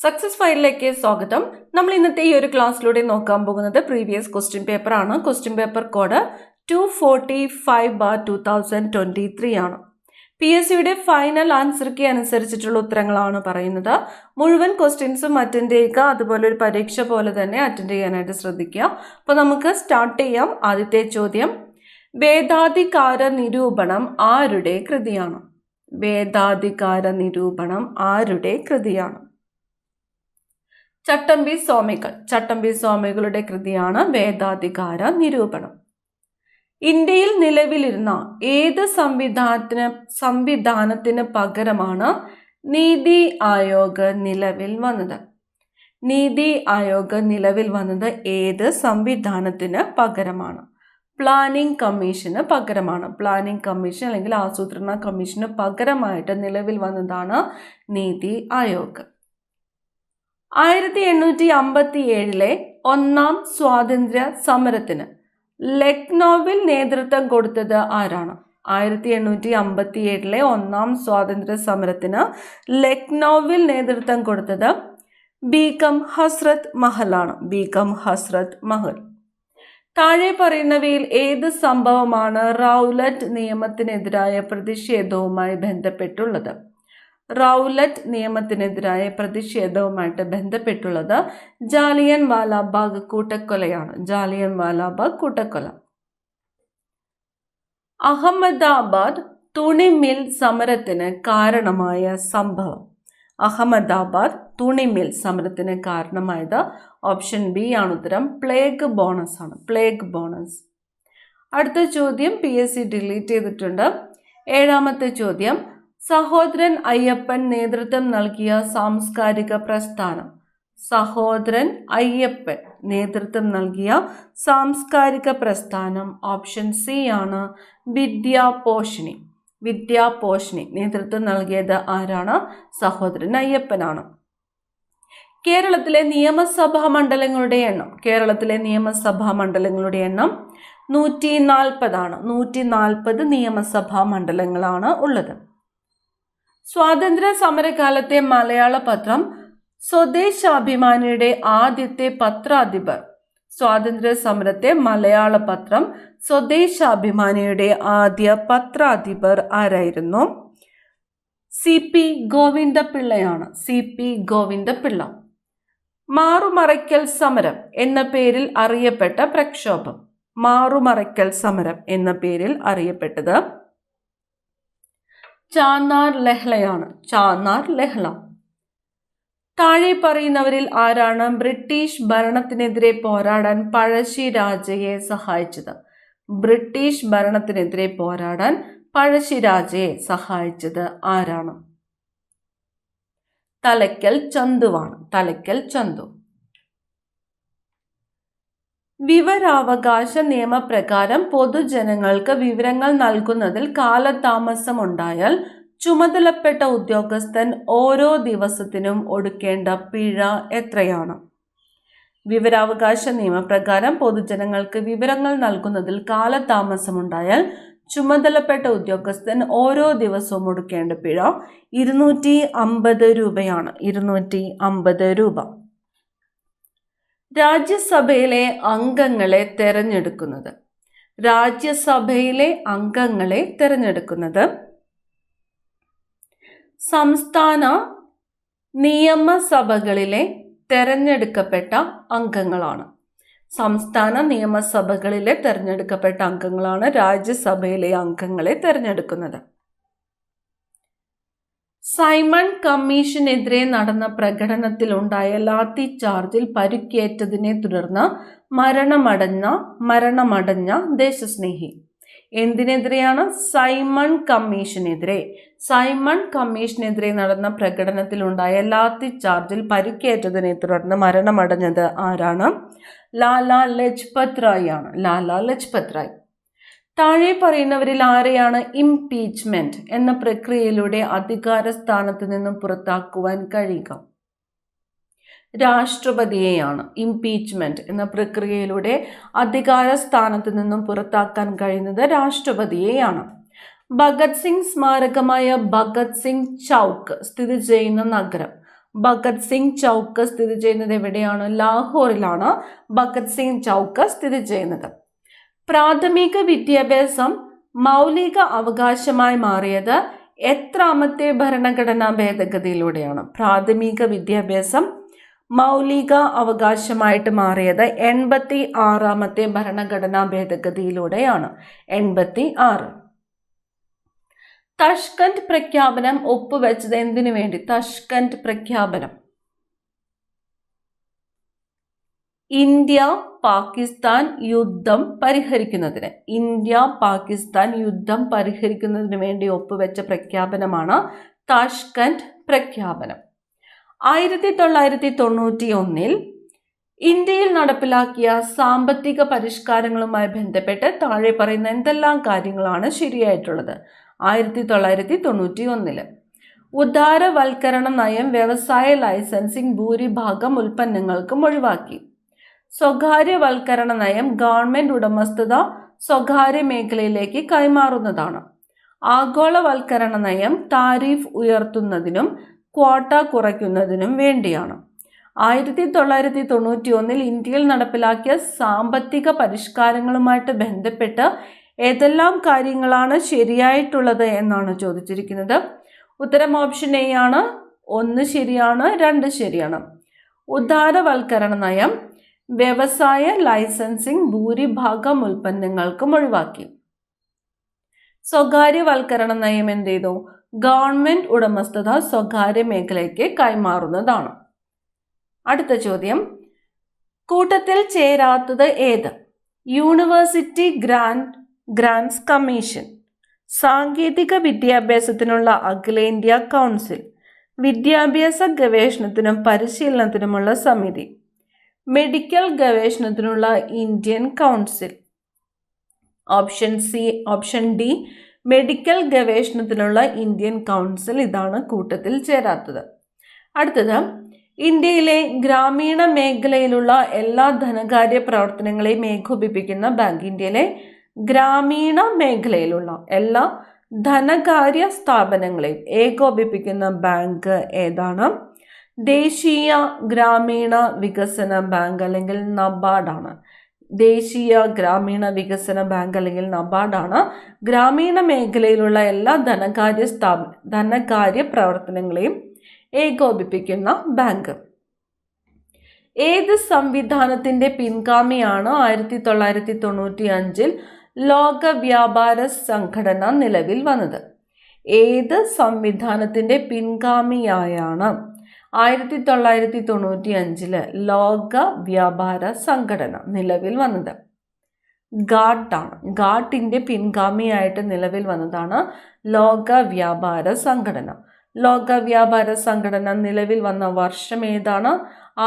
Success ഫയലിലേക്ക് സ്വാഗതം. നമ്മൾ ഇന്നത്തെ ഈ ഒരു ക്ലാസ്സിലൂടെ നോക്കാൻ പോകുന്നത് പ്രീവിയസ് ക്വസ്റ്റ്യൻ പേപ്പർ ആണ്. ക്വസ്റ്റ്യൻ പേപ്പർ കോഡ് 245/2023 ആണ്. PSCയുടെ ഫൈനൽ ആൻസർ കീ അനുസരിച്ചിട്ടുള്ള ഉത്തരങ്ങളാണ് പറയുന്നത്. മുഴുവൻ ക്വസ്റ്റ്യൻസും അറ്റൻഡ് ചെയ്യുക, അതുപോലെ ഒരു പരീക്ഷ പോലെ തന്നെ അറ്റൻഡ് ചെയ്യാനായിട്ട് ശ്രദ്ധിക്കുക. അപ്പോൾ നമുക്ക് സ്റ്റാർട്ട് ചെയ്യാം. ആദ്യത്തെ ചോദ്യം, വേദാധികാര നിരൂപണം ആരുടെ കൃതിയാണ്? വേദാധികാര നിരൂപണം ആരുടെ കൃതിയാണ്? ചട്ടമ്പി സ്വാമികളുടെ കൃതിയാണ് വേദാധികാര നിരൂപണം. ഇന്ത്യയിൽ നിലവിലിരുന്ന ഏത് സംവിധാനത്തിന് പകരമാണ് നീതി ആയോഗ് നിലവിൽ വന്നത്? നീതി ആയോഗ് നിലവിൽ വന്നത് ഏത് സംവിധാനത്തിന് പകരമാണ്? പ്ലാനിംഗ് കമ്മീഷന് പകരമാണ്. പ്ലാനിംഗ് കമ്മീഷൻ അല്ലെങ്കിൽ ആസൂത്രണ കമ്മീഷന് പകരമായിട്ട് നിലവിൽ വന്നതാണ് നീതി ആയോഗ്. 1857 ഒന്നാം സ്വാതന്ത്ര്യ സമരത്തിന് ലക്നൌവിൽ നേതൃത്വം കൊടുത്തത് ആരാണ്? 1857 ഒന്നാം സ്വാതന്ത്ര്യ സമരത്തിന് ലക്നൌവിൽ നേതൃത്വം കൊടുത്തത് ബീഗം ഹസ്രത്ത് മഹലാണ്. ബീഗം ഹസ്രത്ത് മഹൽ. താഴെ പറയുന്നവയിൽ ഏത് സംഭവമാണ് റൗലറ്റ് നിയമത്തിനെതിരായ പ്രതിഷേധവുമായി ബന്ധപ്പെട്ടുള്ളത്? റൗലറ്റ് നിയമത്തിനെതിരായ പ്രതിഷേധവുമായിട്ട് ബന്ധപ്പെട്ടുള്ളത് ജാലിയൻ വാലാബാഗ് കൂട്ടക്കൊലയാണ്. ജാലിയൻ വാലാബാഗ് കൂട്ടക്കൊല. അഹമ്മദാബാദ് തുണിമിൽ സമരത്തിന് കാരണമായ സംഭവം. അഹമ്മദാബാദ് തുണിമിൽ സമരത്തിന് കാരണമായത് ഓപ്ഷൻ ബി ആണ് ഉത്തരം. പ്ലേഗ് ബോണസ് ആണ്. Plague bonus. അടുത്ത ചോദ്യം PSC ഡിലീറ്റ് ചെയ്തിട്ടുണ്ട്. 7ാമത്തെ ചോദ്യം, സഹോദരൻ അയ്യപ്പൻ നേതൃത്വം നൽകിയ സാംസ്കാരിക പ്രസ്ഥാനം. സഹോദരൻ അയ്യപ്പൻ നേതൃത്വം നൽകിയ സാംസ്കാരിക പ്രസ്ഥാനം ഓപ്ഷൻ സി ആണ് വിദ്യാപോഷിണി. വിദ്യാപോഷിണി നേതൃത്വം നൽകിയത് ആരാണ്? സഹോദരൻ അയ്യപ്പനാണ്. കേരളത്തിലെ നിയമസഭാ മണ്ഡലങ്ങളുടെ എണ്ണം. കേരളത്തിലെ നിയമസഭാ മണ്ഡലങ്ങളുടെ എണ്ണം 140 ആണ്. 140 നിയമസഭാ മണ്ഡലങ്ങളാണ് ഉള്ളത്. സ്വാതന്ത്ര്യ സമരകാലത്തെ മലയാള പത്രം സ്വദേശാഭിമാനിയുടെ ആദ്യത്തെ പത്രാധിപർ. സ്വാതന്ത്ര്യ സമരത്തെ മലയാള പത്രം സ്വദേശാഭിമാനിയുടെ ആദ്യ പത്രാധിപർ ആരായിരുന്നു? CP ഗോവിന്ദപിള്ളയാണ്. CP ഗോവിന്ദപിള്ള. മാറുമറയ്ക്കൽ സമരം എന്ന പേരിൽ അറിയപ്പെട്ട പ്രക്ഷോഭം. മാറുമറയ്ക്കൽ സമരം എന്ന പേരിൽ അറിയപ്പെട്ടത് ചാന്നാർ ലഹളയാണ്. ചാന്നാർ ലഹള. താഴെ പറയുന്നവരിൽ ആരാണ് ബ്രിട്ടീഷ് ഭരണത്തിനെതിരെ പോരാടാൻ പഴശ്ശിരാജയെ സഹായിച്ചത്? ബ്രിട്ടീഷ് ഭരണത്തിനെതിരെ പോരാടാൻ പഴശ്ശിരാജയെ സഹായിച്ചത് ആരാണ്? തലയ്ക്കൽ ചന്തുവാണ്. തലയ്ക്കൽ ചന്തു. വിവരാവകാശ നിയമപ്രകാരം പൊതുജനങ്ങൾക്ക് വിവരങ്ങൾ നൽകുന്നതിൽ കാലതാമസം ഉണ്ടായാൽ ചുമതലപ്പെട്ട ഉദ്യോഗസ്ഥൻ ഓരോ ദിവസത്തിനും ഒടുക്കേണ്ട പിഴ എത്രയാണ്? വിവരാവകാശ നിയമപ്രകാരം പൊതുജനങ്ങൾക്ക് വിവരങ്ങൾ നൽകുന്നതിൽ കാലതാമസമുണ്ടായാൽ ചുമതലപ്പെട്ട ഉദ്യോഗസ്ഥൻ ഓരോ ദിവസവും ഒടുക്കേണ്ട പിഴ 250 രൂപയാണ്. 250 രൂപ. രാജ്യസഭയിലെ അംഗങ്ങളെ തെരഞ്ഞെടുക്കുന്നത്. രാജ്യസഭയിലെ അംഗങ്ങളെ തെരഞ്ഞെടുക്കുന്നത് സംസ്ഥാന നിയമസഭകളിലെ തെരഞ്ഞെടുക്കപ്പെട്ട അംഗങ്ങളാണ്. സംസ്ഥാന നിയമസഭകളിലെ തെരഞ്ഞെടുക്കപ്പെട്ട അംഗങ്ങളാണ് രാജ്യസഭയിലെ അംഗങ്ങളെ തെരഞ്ഞെടുക്കുന്നത്. സൈമൺ കമ്മീഷനെതിരെ നടന്ന പ്രകടനത്തിലുണ്ടായ ലാത്തി ചാർജിൽ പരിക്കേറ്റതിനെ തുടർന്ന് മരണമടഞ്ഞ ദേശസ്നേഹി. എന്തിനെതിരെയാണ്? സൈമൺ കമ്മീഷനെതിരെ. സൈമൺ കമ്മീഷനെതിരെ നടന്ന പ്രകടനത്തിലുണ്ടായ ലാത്തി ചാർജിൽ പരിക്കേറ്റതിനെ തുടർന്ന് മരണമടഞ്ഞത് ആരാണ്? ലാലാ ലജ്പത് റായ് ആണ്. ലാലാ ലജ്പത് റായ്. താഴെ പറയുന്നവരിൽ ആരെയാണ് ഇംപീച്ച്മെന്റ് എന്ന പ്രക്രിയയിലൂടെ അധികാര സ്ഥാനത്ത് നിന്നും പുറത്താക്കുവാൻ കഴിയുക? രാഷ്ട്രപതിയെയാണ്. ഇംപീച്ച്മെന്റ് എന്ന പ്രക്രിയയിലൂടെ അധികാര സ്ഥാനത്ത് നിന്നും പുറത്താക്കാൻ കഴിയുന്നത് രാഷ്ട്രപതിയെയാണ്. ഭഗത് സിംഗ് സ്മാരകമായ ഭഗത് സിംഗ് ചൗക്ക് സ്ഥിതി ചെയ്യുന്ന നഗരം. ഭഗത് സിംഗ് ചൗക്ക് സ്ഥിതി ചെയ്യുന്നത് എവിടെയാണ്? ലാഹോറിലാണ് ഭഗത് സിംഗ് ചൗക്ക് സ്ഥിതി ചെയ്യുന്നത്. പ്രാഥമിക വിദ്യാഭ്യാസം മൗലിക അവകാശമായി മാറിയത് എത്രാമത്തെ ഭരണഘടനാ ഭേദഗതിയിലൂടെയാണ്? പ്രാഥമിക വിദ്യാഭ്യാസം മൗലിക അവകാശമായിട്ട് മാറിയത് 86ാമത്തെ ഭരണഘടനാ ഭേദഗതിയിലൂടെയാണ്. 86. തഷ്കന്റ് പ്രഖ്യാപനം ഒപ്പുവെച്ചത് എന്തിനു വേണ്ടി? തഷ്കന്റ് പ്രഖ്യാപനം ഇന്ത്യ പാകിസ്ഥാൻ യുദ്ധം പരിഹരിക്കുന്നതിന്, വേണ്ടി ഒപ്പുവെച്ച പ്രഖ്യാപനമാണ് താഷ്കന്റ് പ്രഖ്യാപനം. 1991 ഇന്ത്യയിൽ നടപ്പിലാക്കിയ സാമ്പത്തിക പരിഷ്കാരങ്ങളുമായി ബന്ധപ്പെട്ട് താഴെ പറയുന്ന എന്തെല്ലാം കാര്യങ്ങളാണ് ശരിയായിട്ടുള്ളത്? 1991 ഉദാരവൽക്കരണ നയം വ്യവസായ ലൈസൻസിംഗ് ഭൂരിഭാഗം ഉൽപ്പന്നങ്ങൾക്കും ഒഴിവാക്കി. സ്വകാര്യവൽക്കരണ നയം ഗവൺമെന്റ് ഉടമസ്ഥത സ്വകാര്യ മേഖലയിലേക്ക് കൈമാറുന്നതാണ്. ആഗോളവൽക്കരണ നയം താരിഫ് ഉയർത്തുന്നതിനും ക്വാട്ട കുറയ്ക്കുന്നതിനും വേണ്ടിയാണ്. 1991 ഇന്ത്യയിൽ നടപ്പിലാക്കിയ സാമ്പത്തിക പരിഷ്കാരങ്ങളുമായിട്ട് ബന്ധപ്പെട്ട് ഏതെല്ലാം കാര്യങ്ങളാണ് ശരിയായിട്ടുള്ളത് എന്നാണ് ചോദിച്ചിരിക്കുന്നത്. ഉത്തരം ഓപ്ഷൻ എ ആണ്. 1 ശരിയാണ്, 2 ശരിയാണ്. ഉദാരവൽക്കരണ നയം വ്യവസായ ലൈസൻസിംഗ് ഭൂരിഭാഗം ഉൽപ്പന്നങ്ങൾക്കും ഒഴിവാക്കി. സ്വകാര്യവൽക്കരണ നയം എന്ത് ചെയ്തു? ഗവൺമെന്റ് ഉടമസ്ഥത സ്വകാര്യ മേഖലയ്ക്ക് കൈമാറുന്നതാണ്. അടുത്ത ചോദ്യം, കൂട്ടത്തിൽ ചേരാത്തത് ഏത്? യൂണിവേഴ്സിറ്റി ഗ്രാന്റ്സ് കമ്മീഷൻ, സാങ്കേതിക വിദ്യാഭ്യാസത്തിനുള്ള അഖിലേന്ത്യാ കൗൺസിൽ, വിദ്യാഭ്യാസ ഗവേഷണത്തിനും പരിശീലനത്തിനുമുള്ള സമിതി, മെഡിക്കൽ ഗവേഷണത്തിനുള്ള Indian council. Option D medical ഗവേഷണത്തിനുള്ള ഇന്ത്യൻ കൗൺസിൽ. ഇതാണ് കൂട്ടത്തിൽ ചേരാത്തത്. അടുത്തത്, ഇന്ത്യയിലെ ഗ്രാമീണ മേഖലയിലുള്ള എല്ലാ ധനകാര്യ പ്രവർത്തനങ്ങളെയും ഏകോപിപ്പിക്കുന്ന ബാങ്ക്. ഇന്ത്യയിലെ ഗ്രാമീണ മേഖലയിലുള്ള എല്ലാ ധനകാര്യ സ്ഥാപനങ്ങളെയും ഏകോപിപ്പിക്കുന്ന ബാങ്ക് ഏതാണ്? ദേശീയ ഗ്രാമീണ വികസന ബാങ്ക് അല്ലെങ്കിൽ നബാർഡാണ്. ദേശീയ ഗ്രാമീണ വികസന ബാങ്ക് അല്ലെങ്കിൽ നബാർഡാണ് ഗ്രാമീണ മേഖലയിലുള്ള എല്ലാ ധനകാര്യ പ്രവർത്തനങ്ങളെയും ഏകോപിപ്പിക്കുന്ന ബാങ്ക്. ഏത് സംവിധാനത്തിന്റെ പിൻഗാമിയാണ് 1995 ലോക വ്യാപാര സംഘടന നിലവിൽ വന്നത്? ഏത് സംവിധാനത്തിന്റെ പിൻഗാമിയായാണ് 1995 ലോക വ്യാപാര സംഘടന നിലവിൽ വന്നത്? ഗാട്ടാണ്. ഗാട്ടിന്റെ പിൻഗാമിയായിട്ട് നിലവിൽ വന്നതാണ് ലോക വ്യാപാര സംഘടന. ലോക വ്യാപാര സംഘടന നിലവിൽ വന്ന വർഷം ഏതാണ്?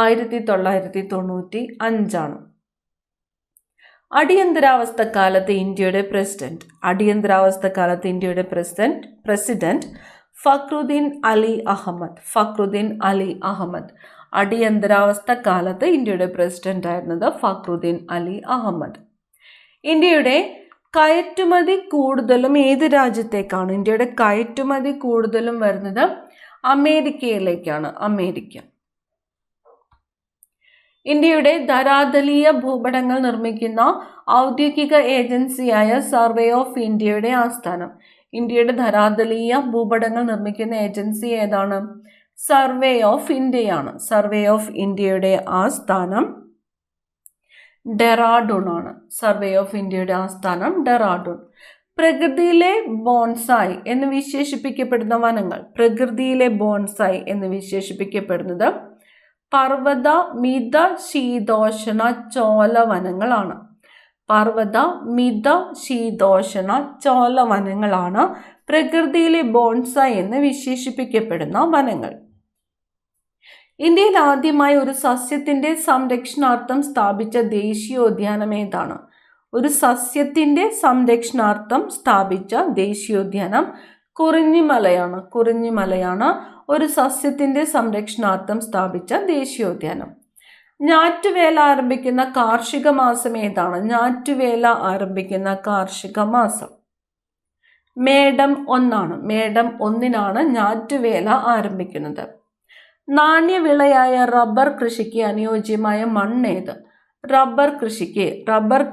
1995. അടിയന്തരാവസ്ഥക്കാലത്ത് ഇന്ത്യയുടെ പ്രസിഡന്റ് ഫക്രുദ്ദീൻ അലി അഹമ്മദ്. അടിയന്തരാവസ്ഥ കാലത്ത് ഇന്ത്യയുടെ പ്രസിഡന്റ് ആയിരുന്നത് ഫക്രുദ്ദീൻ അലി അഹമ്മദ്. ഇന്ത്യയുടെ കയറ്റുമതി കൂടുതലും ഏത് രാജ്യത്തേക്കാണ്? ഇന്ത്യയുടെ കയറ്റുമതി കൂടുതലും വരുന്നത് അമേരിക്കയിലേക്കാണ്. അമേരിക്ക. ഇന്ത്യയുടെ ധരാതലീയ ഭൂപടങ്ങൾ നിർമ്മിക്കുന്ന ഔദ്യോഗിക ഏജൻസിയായ സർവേ ഓഫ് ഇന്ത്യയുടെ ആസ്ഥാനം. ഇന്ത്യയുടെ ധരാതലീയ ഭൂപടങ്ങൾ നിർമ്മിക്കുന്ന ഏജൻസി ഏതാണ്? സർവേ ഓഫ് ഇന്ത്യയാണ്. സർവേ ഓഫ് ഇന്ത്യയുടെ ആസ്ഥാനം ഡെറാഡൂൺ ആണ്. സർവേ ഓഫ് ഇന്ത്യയുടെ ആസ്ഥാനം ഡെറാഡൂൺ. പ്രകൃതിയിലെ ബോൺസായി എന്ന് വിശേഷിപ്പിക്കപ്പെടുന്ന വനങ്ങൾ. പ്രകൃതിയിലെ ബോൺസായി എന്ന് വിശേഷിപ്പിക്കപ്പെടുന്നത് പർവ്വത മിത ശീതോഷണ ചോലവനങ്ങളാണ്. പർവ്വത മിത ശീതോഷണ ചോലവനങ്ങളാണ് പ്രകൃതിയിലെ ബോൺസായി എന്ന് വിശേഷിപ്പിക്കപ്പെടുന്ന വനങ്ങൾ. ഇന്ത്യയിൽ ആദ്യമായി ഒരു സസ്യത്തിന്റെ സംരക്ഷണാർത്ഥം സ്ഥാപിച്ച ദേശീയോദ്യാനം ഏതാണ്? ഒരു സസ്യത്തിന്റെ സംരക്ഷണാർത്ഥം സ്ഥാപിച്ച ദേശീയോദ്യാനം കുറിഞ്ഞിമലയാണ്. ഒരു സസ്യത്തിന്റെ സംരക്ഷണാർത്ഥം സ്ഥാപിച്ച ദേശീയോദ്യാനം. ഞാറ്റുവേല ആരംഭിക്കുന്ന കാർഷിക മാസം ഏതാണ്? ഞാറ്റുവേല ആരംഭിക്കുന്ന കാർഷിക മാസം മേടം 1 ആണ്. മേടം 1 ഞാറ്റുവേല ആരംഭിക്കുന്നത്. നാണ്യവിളയായ റബ്ബർ കൃഷിക്ക് അനുയോജ്യമായ മണ്ണ് ഏത്? റബ്ബർ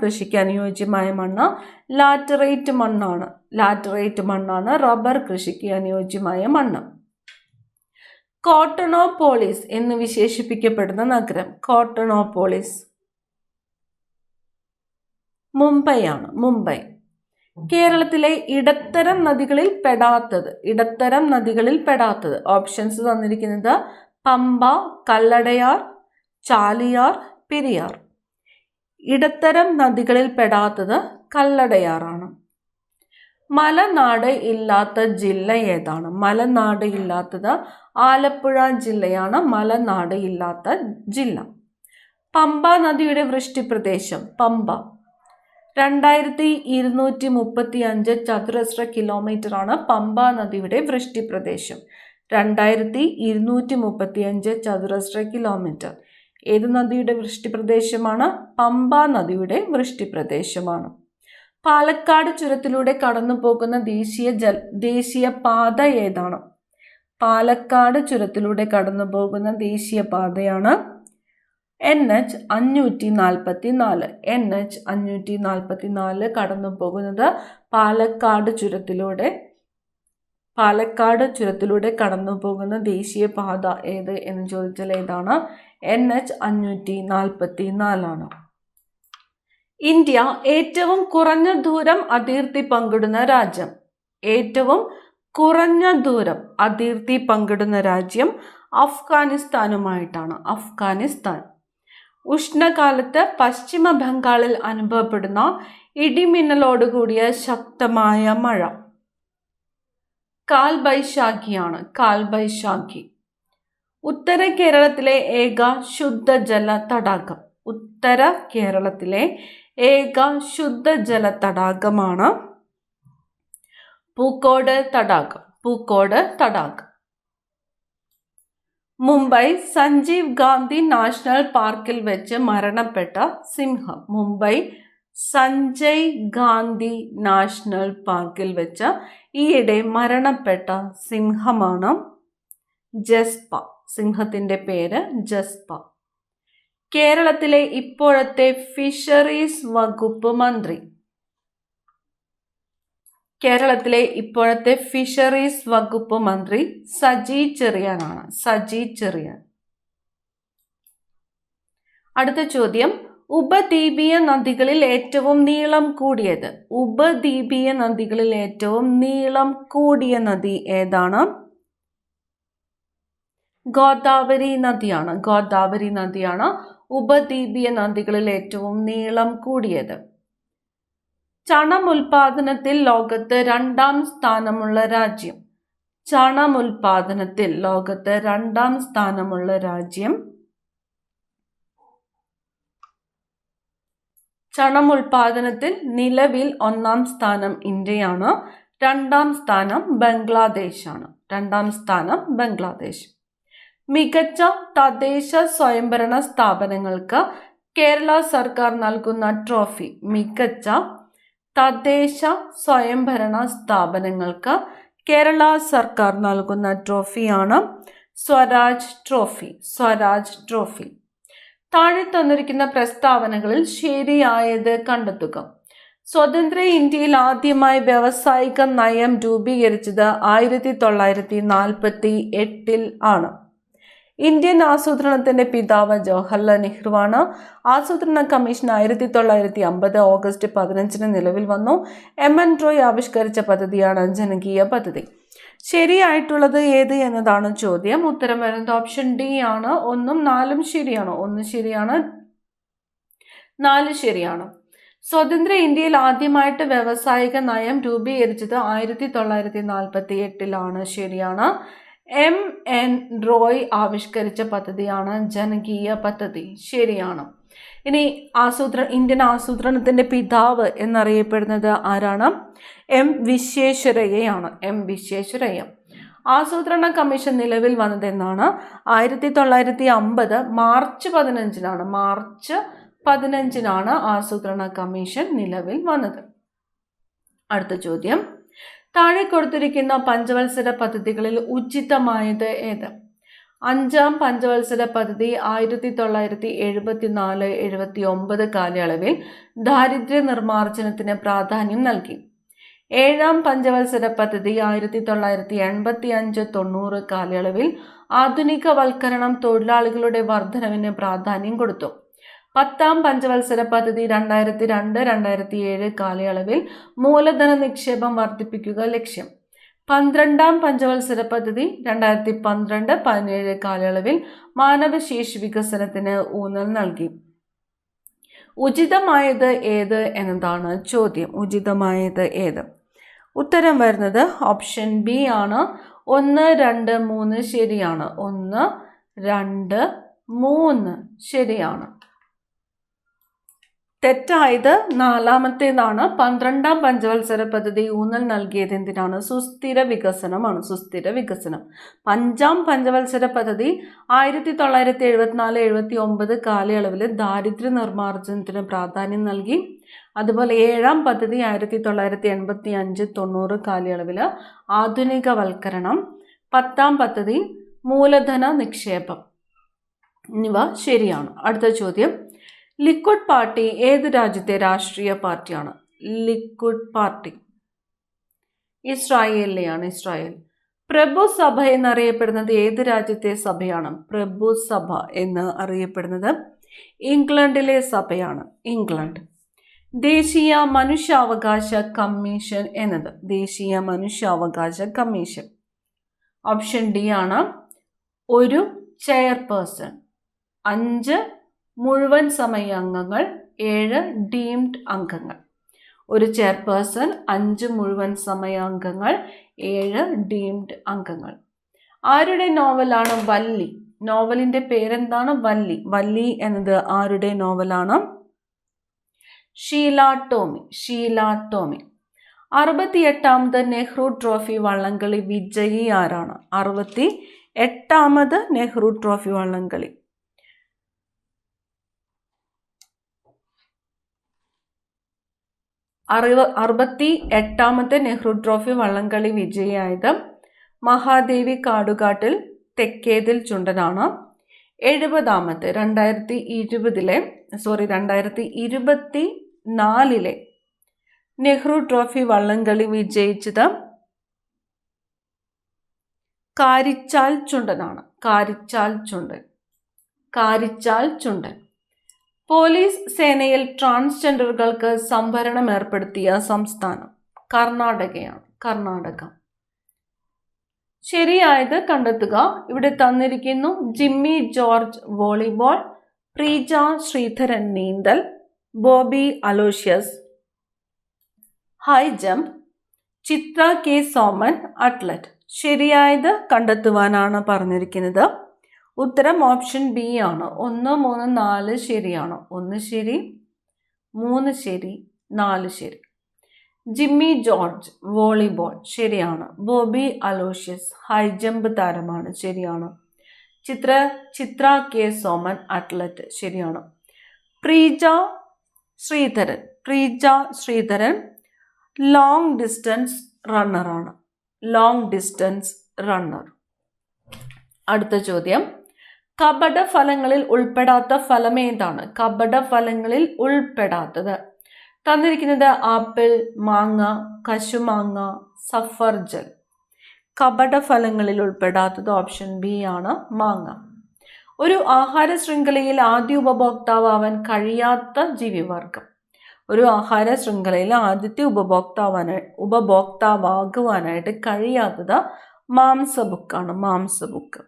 കൃഷിക്ക് അനുയോജ്യമായ മണ്ണ് ലാറ്ററൈറ്റ് മണ്ണാണ് റബ്ബർ കൃഷിക്ക് അനുയോജ്യമായ മണ്ണ്. കോട്ടണോപോളിസ് എന്ന് വിശേഷിപ്പിക്കപ്പെടുന്ന നഗരം? കോട്ടണോപോളിസ് മുംബൈ. കേരളത്തിലെ ഇടത്തരം നദികളിൽ പെടാത്തത് ഓപ്ഷൻസ് തന്നിരിക്കുന്നത് പമ്പ, കല്ലടയാർ, ചാലിയാർ, പെരിയാർ. ഇടത്തരം നദികളിൽ പെടാത്തത് കല്ലടയാറാണ്. മലനാട് ഇല്ലാത്ത ജില്ല ഏതാണ്? മലനാട് ഇല്ലാത്തത് ആലപ്പുഴ ജില്ലയാണ് മലനാട് ഇല്ലാത്ത ജില്ല. പമ്പ നദിയുടെ വൃഷ്ടിപ്രദേശം? പമ്പ 2235 ചതുരശ്ര കിലോമീറ്ററാണ് പമ്പ നദിയുടെ വൃഷ്ടിപ്രദേശം. 2235 ചതുരശ്ര കിലോമീറ്റർ. ഏത് നദിയുടെ വൃഷ്ടിപ്രദേശമാണ്? പമ്പ നദിയുടെ വൃഷ്ടിപ്രദേശമാണ്. പാലക്കാട് ചുരത്തിലൂടെ കടന്നു പോകുന്ന ദേശീയ പാത ഏതാണ്? പാലക്കാട് ചുരത്തിലൂടെ കടന്നു പോകുന്ന ദേശീയ പാതയാണ് NH 544. NH 544 കടന്നു പോകുന്നത് പാലക്കാട് ചുരത്തിലൂടെ കടന്നു പോകുന്ന ദേശീയ പാത ഏത് എന്ന് ചോദിച്ചാൽ ഏതാണ്? NH 544 ഇന്ത്യ ഏറ്റവും കുറഞ്ഞ ദൂരം അതിർത്തി പങ്കിടുന്ന രാജ്യം? ഏറ്റവും കുറഞ്ഞ ദൂരം അതിർത്തി പങ്കിടുന്ന രാജ്യം അഫ്ഗാനിസ്ഥാനുമായിട്ടാണ്. അഫ്ഗാനിസ്ഥാൻ. ഉഷ്ണകാലത്ത് പശ്ചിമ ബംഗാളിൽ അനുഭവപ്പെടുന്ന ഇടിമിന്നലോടുകൂടിയ ശക്തമായ മഴ? കാൽബൈശാഖിയാണ്. കാൽബൈശാഖി. ഉത്തര കേരളത്തിലെ ഏക ശുദ്ധജല തടാകമാണ് പൂക്കോട് തടാകം. മുംബൈ സഞ്ജീവ് ഗാന്ധി നാഷണൽ പാർക്കിൽ വെച്ച് മരണപ്പെട്ട സിംഹം? മുംബൈ സഞ്ജയ് ഗാന്ധി നാഷണൽ പാർക്കിൽ വെച്ച് ഈയിടെ മരണപ്പെട്ട സിംഹമാണ് ജസ്പ. സിംഹത്തിന്റെ പേര് ജസ്പ. കേരളത്തിലെ ഇപ്പോഴത്തെ ഫിഷറീസ് വകുപ്പ് മന്ത്രി? കേരളത്തിലെ ഇപ്പോഴത്തെ ഫിഷറീസ് വകുപ്പ് മന്ത്രി സജി ചെറിയാനാണ്. സജി ചെറിയാൻ. അടുത്ത ചോദ്യം, ഉപദ്വീപീയ നദികളിൽ ഏറ്റവും നീളം കൂടിയത്? ഉപദ്വീപീയ നദികളിൽ ഏറ്റവും നീളം കൂടിയ നദി ഏതാണ്? ഗോദാവരി നദിയാണ് ഉപദ്വീപീയ നദികളിൽ ഏറ്റവും നീളം കൂടിയത്. ചണം ഉൽപാദനത്തിൽ ലോകത്ത് രണ്ടാം സ്ഥാനമുള്ള രാജ്യം? ചണം ഉൽപാദനത്തിൽ നിലവിൽ ഒന്നാം സ്ഥാനം ഇന്ത്യയാണ്. രണ്ടാം സ്ഥാനം ബംഗ്ലാദേശ്. മികച്ച തദ്ദേശ സ്വയംഭരണ സ്ഥാപനങ്ങൾക്ക് കേരള സർക്കാർ നൽകുന്ന ട്രോഫി? മികച്ച തദ്ദേശ സ്വയംഭരണ സ്ഥാപനങ്ങൾക്ക് കേരള സർക്കാർ നൽകുന്ന ട്രോഫിയാണ് സ്വരാജ് ട്രോഫി. താഴെ തന്നിരിക്കുന്ന പ്രസ്താവനകളിൽ ശരിയായത് കണ്ടെത്തുക. സ്വതന്ത്ര ഇന്ത്യയിൽ ആദ്യമായി വ്യാവസായിക നയം രൂപീകരിച്ചത് 1948 ആണ്. ഇന്ത്യൻ ആസൂത്രണത്തിന്റെ പിതാവ് ജവഹർലാൽ നെഹ്റുവാണ്. ആസൂത്രണ കമ്മീഷൻ 1950 ഓഗസ്റ്റ് 15 നിലവിൽ വന്നു. MN റോയ് ആവിഷ്കരിച്ച പദ്ധതിയാണ് ജനകീയ പദ്ധതി. ശരിയായിട്ടുള്ളത് ഏത് എന്നതാണ് ചോദ്യം. ഉത്തരം വരുന്നത് ഓപ്ഷൻ ഡി ആണ്. 1ഉം 4ഉം ശരിയാണ്. 1 ശരിയാണ്, 4 ശരിയാണ്. സ്വതന്ത്ര ഇന്ത്യയിൽ ആദ്യമായിട്ട് വ്യാവസായിക നയം രൂപീകരിച്ചത് 1948 ശരിയാണ്. MN റോയ് ആവിഷ്കരിച്ച പദ്ധതിയാണ് ജനകീയ പദ്ധതി. ശരിയാണ്. ഇനി ഇന്ത്യൻ ആസൂത്രണത്തിന്റെ പിതാവ് എന്നറിയപ്പെടുന്നത് ആരാണ്? M വിശ്വേശ്വരയ്യയാണ്. ആസൂത്രണ കമ്മീഷൻ നിലവിൽ വന്നതെന്നാണ്? 1950 മാർച്ച് 15 ആസൂത്രണ കമ്മീഷൻ നിലവിൽ വന്നത്. അടുത്ത ചോദ്യം, താഴെ കൊടുത്തിരിക്കുന്ന പഞ്ചവത്സര പദ്ധതികളിൽ ഉചിതമായത് ഏത്? അഞ്ചാം പഞ്ചവത്സര പദ്ധതി 1974-79 കാലയളവിൽ ദാരിദ്ര്യ നിർമ്മാർജ്ജനത്തിന് പ്രാധാന്യം നൽകി. ഏഴാം പഞ്ചവത്സര പദ്ധതി 1985-90 കാലയളവിൽ ആധുനികവൽക്കരണം തൊഴിലാളികളുടെ വർധനവിന് പ്രാധാന്യം കൊടുത്തു. പത്താം പഞ്ചവത്സര പദ്ധതി 2002-2007 കാലയളവിൽ മൂലധന നിക്ഷേപം വർദ്ധിപ്പിക്കുക ലക്ഷ്യം. 12ാം പഞ്ചവത്സര പദ്ധതി 2012-17 കാലയളവിൽ മാനവശേഷി വികസനത്തിന് ഊന്നൽ നൽകി. ഉചിതമായത് ഏത് എന്നതാണ് ചോദ്യം. ഉചിതമായത് ഏത്? ഉത്തരം വരുന്നത് ഓപ്ഷൻ ബി ആണ്. 1, 2, 3 ശരിയാണ്. 1, 2, 3 ശരിയാണ്. തെറ്റായത് നാലാമത്തേതാണ്. 12ാം പഞ്ചവത്സര പദ്ധതി ഊന്നൽ നൽകിയത് എന്തിനാണ്? സുസ്ഥിര വികസനമാണ്. സുസ്ഥിര വികസനം. 5ാം പഞ്ചവത്സര പദ്ധതി 1974-79 കാലയളവിൽ ദാരിദ്ര്യ നിർമ്മാർജ്ജനത്തിന് പ്രാധാന്യം നൽകി. അതുപോലെ 7ാം പദ്ധതി 1985-90 കാലയളവിൽ ആധുനികവൽക്കരണം. 10ാം പദ്ധതി മൂലധന നിക്ഷേപം. എന്നിവ ശരിയാണ്. അടുത്ത ചോദ്യം, ലിക്വിഡ് പാർട്ടി ഏത് രാജ്യത്തെ രാഷ്ട്രീയ പാർട്ടിയാണ്? ലിക്വിഡ് പാർട്ടി ഇസ്രായേലിലെയാണ്. ഇസ്രായേൽ. പ്രഭുസഭ എന്നറിയപ്പെടുന്നത് ഏത് രാജ്യത്തെ സഭയാണ്? പ്രഭുസഭ എന്ന് അറിയപ്പെടുന്നത് ഇംഗ്ലണ്ടിലെ സഭയാണ്. ഇംഗ്ലണ്ട്. ദേശീയ മനുഷ്യാവകാശ കമ്മീഷൻ എന്നത്? ദേശീയ മനുഷ്യാവകാശ കമ്മീഷൻ. ഓപ്ഷൻ ഡി ആണ്. ഒരു ചെയർപേഴ്സൺ, 5 മുഴുവൻ സമയ അംഗങ്ങൾ, 7 ഡീംഡ് അംഗങ്ങൾ. ഒരു ചെയർപേഴ്സൺ, 5 മുഴുവൻ സമയ അംഗങ്ങൾ, 7 ഡീംഡ് അംഗങ്ങൾ. ആരുടെ നോവലാണ് വല്ലി? നോവലിന്റെ പേരെന്താണ്? വല്ലി. വല്ലി എന്നത് ആരുടെ നോവലാണ്? ഷീല ടോമി. ഷീല ടോമി. 68ാമത് നെഹ്റു ട്രോഫി വള്ളംകളി വിജയി ആരാണ്? 68ാമത് നെഹ്റു ട്രോഫി വള്ളംകളി. 68ാമത്തെ നെഹ്റു ട്രോഫി വള്ളംകളി വിജയിയായത് മഹാദേവി കാടുകാട്ടിൽ തെക്കേതിൽ ചുണ്ടനാണ്. 70ാമത്തെ 2024 നെഹ്റു ട്രോഫി വള്ളംകളി വിജയിച്ചത് കാരിച്ചാൽ ചുണ്ടനാണ്. കാരിച്ചാൽ ചുണ്ടൻ. കാരിച്ചാൽ ചുണ്ടൻ. പോലീസ് സേനയിൽ ട്രാൻസ്ജെൻഡറുകൾക്ക് സംവരണം ഏർപ്പെടുത്തിയ സംസ്ഥാനം? കർണാടകയാണ്. കർണാടക. ശരിയായത് കണ്ടെത്തുക. ഇവിടെ തന്നിരിക്കുന്നു. ജിമ്മി ജോർജ് വോളിബോൾ, പ്രീജ ശ്രീധരൻ നീന്തൽ, ബോബി അലോഷ്യസ് ഹൈ ജമ്പ്, ചിത്ര കെ സോമൻ അത്ലറ്റ്. ശരിയായത് കണ്ടെത്തുവാനാണ് പറഞ്ഞിരിക്കുന്നത്. ഉത്തരം ഓപ്ഷൻ ബി ആണ്. 1, 3, 4 ശരിയാണ്. 1 ശരി, 3 ശരി, 4 ശരി. ജിമ്മി ജോർജ് വോളിബോൾ ശരിയാണ്. ബോബി അലോഷ്യസ് ഹൈ ജമ്പ് താരമാണ്. ശരിയാണ്. ചിത്ര കെ സോമൻ അത്ലറ്റ് ശരിയാണ്. പ്രീജ ശ്രീധരൻ ലോങ് ഡിസ്റ്റൻസ് റണ്ണറാണ്. Long distance runner. അടുത്ത ചോദ്യം, കപട ഫലങ്ങളിൽ ഉൾപ്പെടാത്ത ഫലം ഏതാണ്? കപട ഫലങ്ങളിൽ ഉൾപ്പെടാത്തത് തന്നിരിക്കുന്നത് ആപ്പിൾ, മാങ്ങ, കശുമാങ്ങ, സഫർജൽ. കപട ഫലങ്ങളിൽ ഉൾപ്പെടാത്തത് ഓപ്ഷൻ ബി ആണ്, മാങ്ങ. ഒരു ആഹാര ശൃംഖലയിൽ ആദ്യ ഉപഭോക്താവാൻ കഴിയാത്ത ജീവിവർഗം? ഒരു ആഹാര ശൃംഖലയിൽ ആദ്യത്തെ ഉപഭോക്താവാകുവാനായിട്ട് കഴിയാത്തത് മാംസബുക്കാണ്. മാംസബുക്ക്.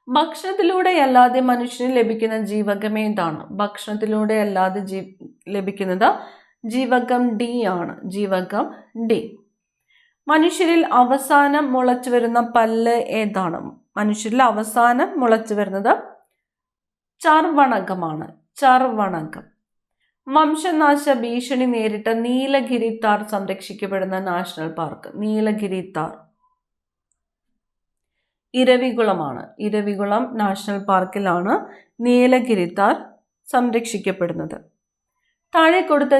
ഭക്ഷണത്തിലൂടെ അല്ലാതെ മനുഷ്യന് ലഭിക്കുന്ന ജീവകം ഏതാണ്? ഭക്ഷണത്തിലൂടെ അല്ലാതെ ലഭിക്കുന്നത് ജീവകം ഡി ആണ്. ജീവകം ഡി. മനുഷ്യരിൽ അവസാനം മുളച്ചു വരുന്ന പല്ല് ഏതാണ്? മനുഷ്യരിൽ അവസാനം മുളച്ചു വരുന്നത് ചർവണകമാണ്. ചർവണകം. വംശനാശ ഭീഷണി നേരിട്ട നീലഗിരി താർ സംരക്ഷിക്കപ്പെടുന്ന നാഷണൽ പാർക്ക്? നീലഗിരി താർ ഇരവികുളമാണ്. ഇരവികുളം നാഷണൽ പാർക്കിലാണ് നീലഗിരി താർ സംരക്ഷിക്കപ്പെടുന്നത്. താഴെ കൊടുത്ത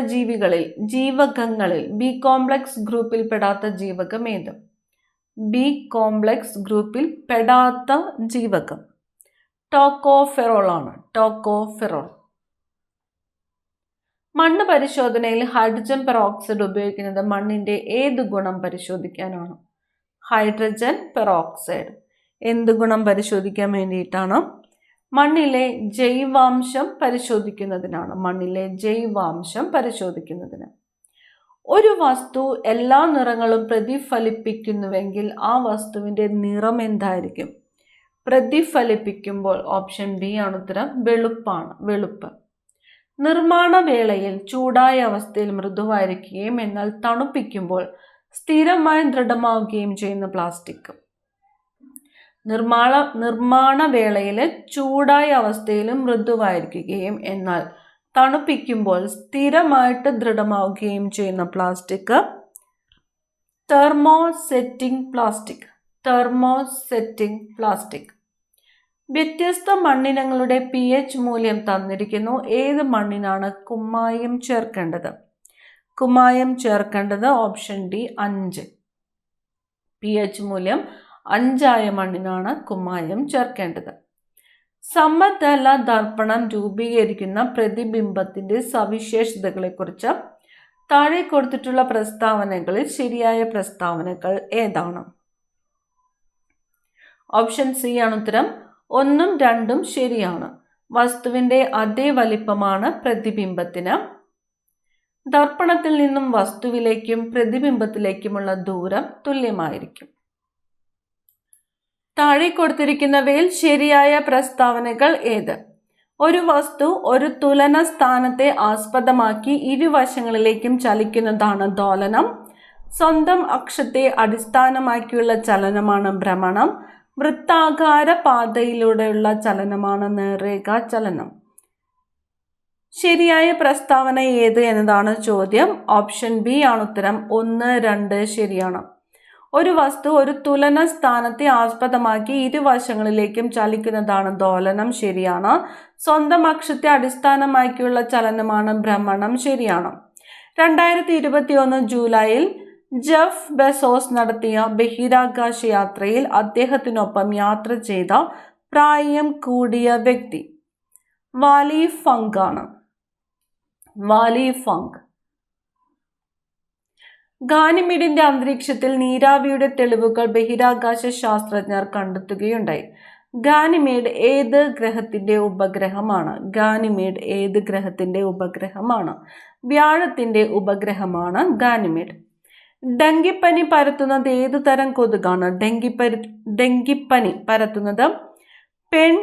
ജീവകങ്ങളിൽ ബി കോംപ്ലക്സ് ഗ്രൂപ്പിൽ പെടാത്ത ജീവകം ഏത്? ബി കോംപ്ലക്സ് ഗ്രൂപ്പിൽ പെടാത്ത ജീവകം? ടോക്കോഫെറോൾ ആണ്. ടോക്കോഫെറോൾ. മണ്ണ് പരിശോധനയിൽ ഹൈഡ്രജൻ പെറോക്സൈഡ് ഉപയോഗിക്കുന്നത് മണ്ണിന്റെ ഏത് ഗുണം പരിശോധിക്കാനാണ്? ഹൈഡ്രജൻ പെറോക്സൈഡ് എന്ത് ഗുണം പരിശോധിക്കാൻ വേണ്ടിയിട്ടാണ്? മണ്ണിലെ ജൈവാംശം പരിശോധിക്കുന്നതിനാണ്. മണ്ണിലെ ജൈവാംശം പരിശോധിക്കുന്നതിന്. ഒരു വസ്തു എല്ലാ നിറങ്ങളും പ്രതിഫലിപ്പിക്കുന്നുവെങ്കിൽ ആ വസ്തുവിന്റെ നിറം എന്തായിരിക്കും? പ്രതിഫലിപ്പിക്കുമ്പോൾ ഓപ്ഷൻ ബി ആണ് ഉത്തരം, വെളുപ്പാണ്. വെളുപ്പ്. നിർമ്മാണ വേളയിൽ ചൂടായ അവസ്ഥയിൽ മൃദുവായിരിക്കുകയും എന്നാൽ തണുപ്പിക്കുമ്പോൾ സ്ഥിരമായി ദൃഢമാവുകയും ചെയ്യുന്ന പ്ലാസ്റ്റിക്. നിർമ്മാണ വേളയിൽ ചൂടായ അവസ്ഥയിലും മൃദുവായിരിക്കുകയും എന്നാൽ തണുപ്പിക്കുമ്പോൾ സ്ഥിരമായിട്ട് ദൃഢമാവുകയും ചെയ്യുന്ന plastic thermosetting plastic. Thermosetting plastic. വ്യത്യസ്ത മണ്ണിനങ്ങളുടെ pH മൂല്യം തന്നിരിക്കുന്നു. ഏത് മണ്ണിനാണ് കുമ്മായം ചേർക്കേണ്ടത്? കുമ്മായം ചേർക്കേണ്ടത് ഓപ്ഷൻ ഡി 5. pH മൂല്യം 5 മണ്ണിനാണ് കുമ്മായം ചേർക്കേണ്ടത്. സമതല ദർപ്പണം രൂപീകരിക്കുന്ന പ്രതിബിംബത്തിന്റെ സവിശേഷതകളെക്കുറിച്ച് താഴെ കൊടുത്തിട്ടുള്ള പ്രസ്താവനകളിൽ ശരിയായ പ്രസ്താവനകൾ ഏതാണ്? ഓപ്ഷൻ സി ആണ് ഉത്തരം. 1ഉം 2ഉം ശരിയാണ്. വസ്തുവിന്റെ അതേ വലിപ്പമാണ് പ്രതിബിംബത്തിന്. ദർപ്പണത്തിൽ നിന്നും വസ്തുവിലേക്കും പ്രതിബിംബത്തിലേക്കുമുള്ള ദൂരം തുല്യമായിരിക്കും. താഴെ കൊടുത്തിരിക്കുന്നവയിൽ ശരിയായ പ്രസ്താവനകൾ ഏത്? ഒരു വസ്തു ഒരു തുലന സ്ഥാനത്തെ ആസ്പദമാക്കി ഇരുവശങ്ങളിലേക്കും ചലിക്കുന്നതാണ് ദോലനം. സ്വന്തം അക്ഷത്തെ അടിസ്ഥാനമാക്കിയുള്ള ചലനമാണ് ഭ്രമണം. വൃത്താകാര പാതയിലൂടെയുള്ള ചലനമാണ് നേർരേഖാ ചലനം. ശരിയായ പ്രസ്താവന ഏത് എന്നതാണ് ചോദ്യം. ഓപ്ഷൻ ബി ആണ് ഉത്തരം. 1, 2 ശരിയാണ്. ഒരു വസ്തു ഒരു തുലന സ്ഥാനത്തെ ആസ്പദമാക്കി ഇരുവശങ്ങളിലേക്കും ചലിക്കുന്നതാണ് ദോലനം. ശരിയാണ്. സ്വന്തം അക്ഷത്തെ അടിസ്ഥാനമാക്കിയുള്ള ചലനമാണ് ഭ്രമണം. ശരിയാണ്. 2021 ജൂലൈയിൽ ജെഫ് ബെസോസ് നടത്തിയ ബഹിരാകാശ യാത്രയിൽ അദ്ദേഹത്തിനൊപ്പം യാത്ര ചെയ്ത പ്രായം കൂടിയ വ്യക്തി വാലി ഫങ്ക് ആണ്. Wally Funk. ഗാനിമീഡിന്റെ അന്തരീക്ഷത്തിൽ നീരാവിയുടെ തെളിവുകൾ ബഹിരാകാശ ശാസ്ത്രജ്ഞർ കണ്ടെത്തുകയുണ്ടായി. ഗാനിമീഡ് ഏത് ഗ്രഹത്തിന്റെ ഉപഗ്രഹമാണ്? ഗാനിമീഡ് ഏത് ഗ്രഹത്തിന്റെ ഉപഗ്രഹമാണ്? വ്യാഴത്തിന്റെ ഉപഗ്രഹമാണ് ഗാനിമീഡ്. ഡെങ്കിപ്പനി പരത്തുന്നത് ഏതു തരം കൊതുകാണ്? ഡെങ്കിപ്പനി പരത്തുന്നത് പെൺ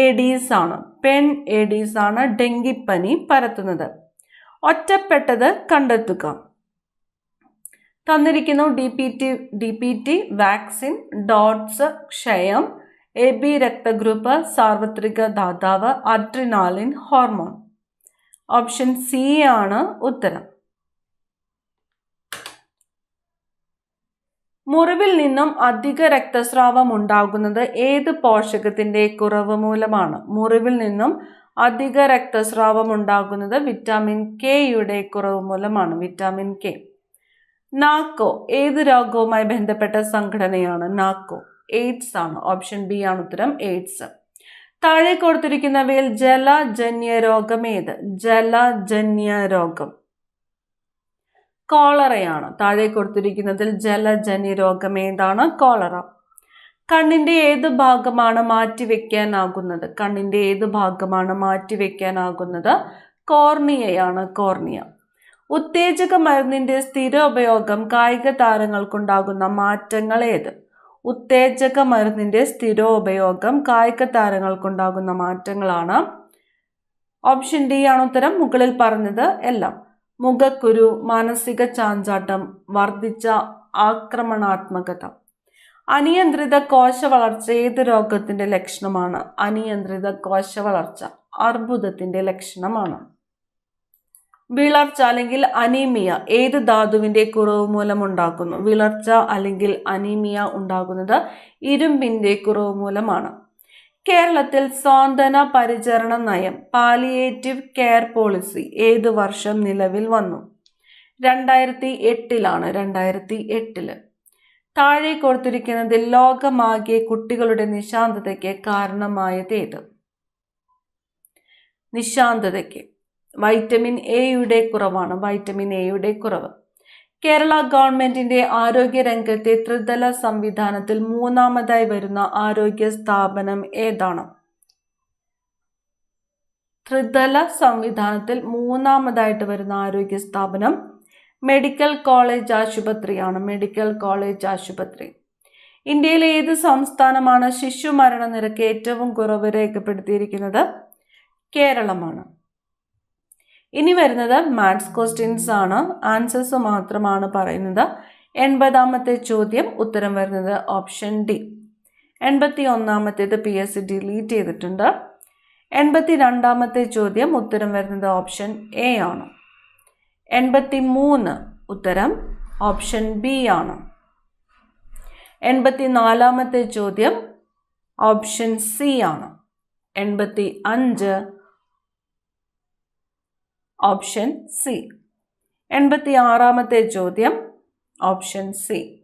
ഏഡീസ് ആണ്. പെൺ ഏഡീസ് ആണ് ഡെങ്കിപ്പനി പരത്തുന്നത്. ഒറ്റപ്പെട്ടത് കണ്ടെത്തുക. തന്നിരിക്കുന്നു DPT വാക്സിൻ, ഡോട്ട്സ് ക്ഷയം, AB രക്തഗ്രൂപ്പ്, സാർവത്രിക ദാതാവ്, അഡ്രിനാലിൻ ഹോർമോൺ. ഓപ്ഷൻ സി ആണ് ഉത്തരം. മുറിവിൽ നിന്നും അധിക രക്തസ്രാവം ഉണ്ടാകുന്നത് ഏത് പോഷകത്തിന്റെ കുറവ് മൂലമാണ്? മുറിവിൽ നിന്നും അധിക രക്തസ്രാവം ഉണ്ടാകുന്നത് വിറ്റാമിൻ കെയുടെ കുറവ് മൂലമാണ്. Vitamin K. നാക്കോ ഏത് രോഗവുമായി ബന്ധപ്പെട്ട സംഘടനയാണ്? നാക്കോ എയ്ഡ്സ് ആണ്. ഓപ്ഷൻ ബി ആണ് ഉത്തരം. എയ്ഡ്സ്. താഴെ കൊടുത്തിരിക്കുന്നവയിൽ ജലജന്യ രോഗം ഏത്? ജലജന്യ രോഗം കോളറയാണ്. താഴെ കൊടുത്തിരിക്കുന്നതിൽ ജലജന്യ രോഗം ഏതാണ്? കോളറ. കണ്ണിന്റെ ഏത് ഭാഗമാണ് മാറ്റിവെക്കാനാകുന്നത്? കണ്ണിന്റെ ഏത് ഭാഗമാണ് മാറ്റിവെക്കാനാകുന്നത്? കോർണിയയാണ്. കോർണിയ. ഉത്തേജക മരുന്നിന്റെ സ്ഥിര ഉപയോഗം കായിക താരങ്ങൾക്കുണ്ടാകുന്ന മാറ്റങ്ങൾ ഏത്? ഉത്തേജക മരുന്നിന്റെ സ്ഥിരോപയോഗം കായിക താരങ്ങൾക്കുണ്ടാകുന്ന മാറ്റങ്ങളാണ്. ഓപ്ഷൻ ഡി ആണ് ഉത്തരം. മുകളിൽ പറഞ്ഞത് എല്ലാം. മുഖക്കുരു, മാനസിക ചാഞ്ചാട്ടം, വർദ്ധിച്ച ആക്രമണാത്മകത. അനിയന്ത്രിത കോശ വളർച്ച ഏത് രോഗത്തിന്റെ ലക്ഷണമാണ്? അനിയന്ത്രിത കോശ വളർച്ച അർബുദത്തിന്റെ ലക്ഷണമാണ്. വിളർച്ച അല്ലെങ്കിൽ അനീമിയ ഏത് ധാതുവിന്റെ കുറവ് മൂലം ഉണ്ടാക്കുന്നു? വിളർച്ച അല്ലെങ്കിൽ അനീമിയ ഉണ്ടാകുന്നത് ഇരുമ്പിന്റെ കുറവ് മൂലമാണ്. കേരളത്തിൽ സ്വാന്തന പരിചരണ നയം പാലിയേറ്റീവ് കെയർ പോളിസി ഏത് വർഷം നിലവിൽ വന്നു? 2008 2008. താഴെ കൊടുത്തിരിക്കുന്നതിൽ ലോകമാകെ കുട്ടികളുടെ നിശാന്തതയ്ക്ക് കാരണമായത്? നിശാന്തതയ്ക്ക് വൈറ്റമിൻ എയുടെ കുറവാണ്. വൈറ്റമിൻ എയുടെ കുറവ്. കേരള ഗവൺമെന്റിന്റെ ആരോഗ്യ രംഗത്തെ ത്രിതല സംവിധാനത്തിൽ മൂന്നാമതായി വരുന്ന ആരോഗ്യ സ്ഥാപനം ഏതാണ്? ത്രിതല സംവിധാനത്തിൽ മൂന്നാമതായിട്ട് വരുന്ന ആരോഗ്യ സ്ഥാപനം മെഡിക്കൽ കോളേജ് ആശുപത്രിയാണ്. മെഡിക്കൽ കോളേജ് ആശുപത്രി. ഇന്ത്യയിലെ ഏത് സംസ്ഥാനമാണ് ശിശു മരണനിരക്ക് ഏറ്റവും കുറവ് രേഖപ്പെടുത്തിയിരിക്കുന്നത്? കേരളമാണ്. ഇനി വരുന്നത് മാത്സ് ക്വസ്റ്റ്യൻസ് ആണ്. ആൻസേഴ്സ് മാത്രമാണ് പറയുന്നത്. 80ാമത്തെ ചോദ്യം ഉത്തരം വരുന്നത് ഓപ്ഷൻ ഡി. 81ാമത്തേത് PSC ഡിലീറ്റ് ചെയ്തിട്ടുണ്ട്. 82ാമത്തെ ചോദ്യം ഉത്തരം വരുന്നത് ഓപ്ഷൻ എ ആണ്. 83 ഉത്തരം ഓപ്ഷൻ ബി ആണ്. 84ാമത്തെ ചോദ്യം ഓപ്ഷൻ സി ആണ്. 85 ഓപ്ഷൻ സി. 86ാമത്തെ ചോദ്യം ഓപ്ഷൻ സി.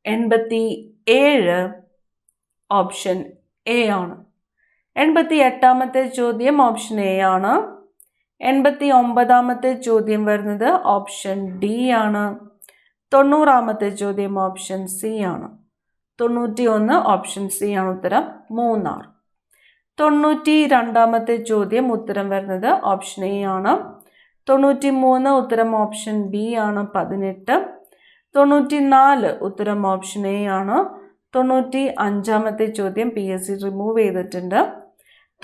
87 ഓപ്ഷൻ എ ആണ്. 88ാമത്തെ ചോദ്യം ഓപ്ഷൻ എ ആണ്. 89ാമത്തെ ചോദ്യം വരുന്നത് ഓപ്ഷൻ ഡി ആണ്. 90ാമത്തെ ചോദ്യം ഓപ്ഷൻ സി ആണ്. 91 ഓപ്ഷൻ സി ആണ് ഉത്തരം. മൂന്നാർ. 92ാമത്തെ ചോദ്യം ഉത്തരം വരുന്നത് ഓപ്ഷൻ എ ആണ്. 93 ഉത്തരം ഓപ്ഷൻ ബി ആണ്. 18. 94 ഉത്തരം ഓപ്ഷൻ എ ആണ്. 95ാമത്തെ ചോദ്യം PSC റിമൂവ് ചെയ്തിട്ടുണ്ട്.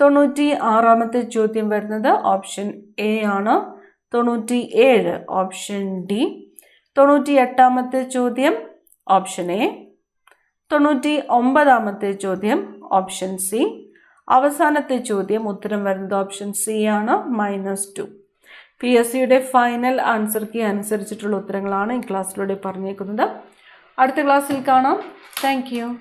96ാമത്തെ ചോദ്യം വരുന്നത് ഓപ്ഷൻ എ ആണ്. 97 ഓപ്ഷൻ ഡി. 98ാമത്തെ ചോദ്യം ഓപ്ഷൻ എ. 99ാമത്തെ ചോദ്യം ഓപ്ഷൻ സി. അവസാനത്തെ ചോദ്യം ഉത്തരം വരുന്നത് ഓപ്ഷൻ സി ആണ്. -2. PSCയുടെ ഫൈനൽ ആൻസർ കീ അനുസരിച്ചിട്ടുള്ള ഉത്തരങ്ങളാണ് ഈ ക്ലാസ്സിലൂടെ പറഞ്ഞേക്കുന്നത്. അടുത്ത ക്ലാസ്സിൽ കാണാം. Thank you.